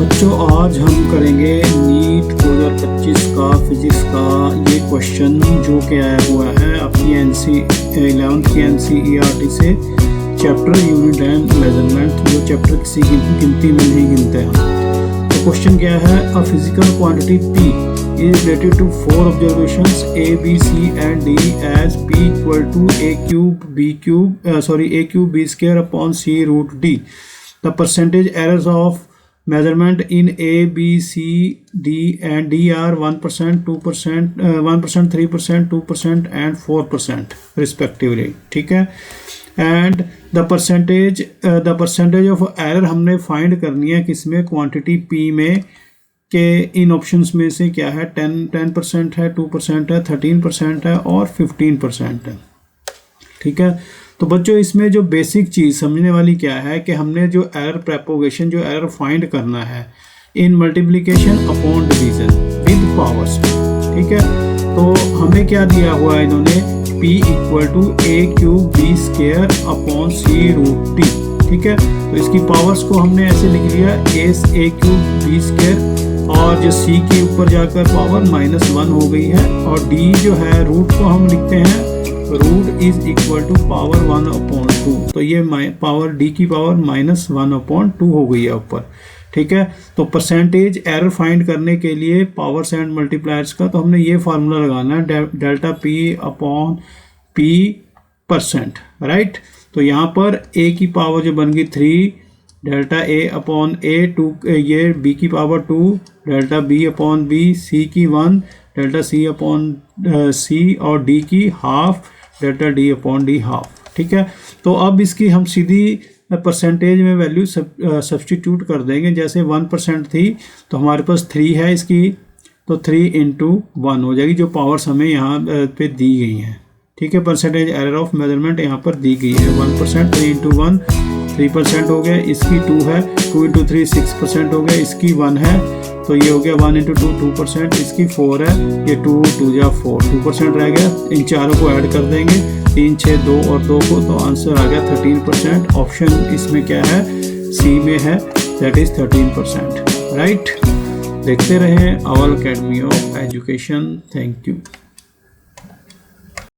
बच्चों आज हम करेंगे नीट 2025 का फिजिक्स का ये क्वेश्चन जो कि आया हुआ है अपनी 11th की NCERT से चैप्टर यूनिट एंड मेजरमेंट, जो चैप्टर किसी की गिनती में नहीं गिनते हैं। तो क्वेश्चन क्या है, a physical quantity P is related to 4 observations A, B, C and D as P equal to A cube B square upon C root D. The percentage errors of measurement in A, B, C, D and D are 1%, 2%, 1%, 3%, 2% and 4% respectively. ठीक है, and the percentage of error हमने find करनी है किसमें, quantity P में, के इन options में से क्या है, 10% है, 2% है, 13% है और 15% है। ठीक है, तो बच्चों इसमें जो बेसिक चीज़ समझने वाली क्या है कि हमने जो एरर प्रोपोगेशन, जो एरर फाइंड करना है इन multiplication upon division with powers. ठीक है, तो हमें क्या दिया हुआ है इन्होंने, P equal to A cube B square upon C root D। ठीक है, तो इसकी पावर्स को हमने ऐसे लिख लिया, A क्यूब B स्क्वायर और जो C के ऊपर जाकर पावर -1 हो गई है, और D जो है रूट को हम लिखते हैं, root is equal to power 1/2। तो ये पावर D की पावर -1/2 हो गई है ऊपर। ठीक है, तो परसेंटेज एरर फाइंड करने के लिए पावर्स एंड मल्टीप्लायर्स का, तो हमने ये फार्मूला लगाना है, delta P upon P %। Right, तो यहाँ पर A की पावर जो बन गई 3, डेल्टा A अपॉन A 2, ये B की power 2, delta B upon B, C की 1, डेल्टा C अपॉन C और D की half, delta D upon D half. ठीक है, तो अब इसकी हम सीधी परसेंटेज में वैल्यू सब्सटीट्यूट कर देंगे। जैसे 1% थी तो हमारे पास 3 है इसकी, तो 3 × 1 हो जाएगी, जो पावर्स हमें यहाँ पे दी गई हैं। ठीक है, परसेंटेज एरर ऑफ मेजरमेंट यहाँ पर दी गई है 1%, 3 × 1 3% हो गया, इसकी 2 है, 2 × 3 6% हो गया, इसकी 1 है तो ये हो गया 1 × 2 2%, इसकी 4 है, ये 2 2 जा 4 2% रह गया। इन चारों को ऐड कर देंगे, 3 6 2 और 2 को, तो आंसर आ गया 13%। ऑप्शन इसमें क्या है, सी में है, दैट इज 13%। राइट, देखते रहें Awal Academy of Education. Thank you.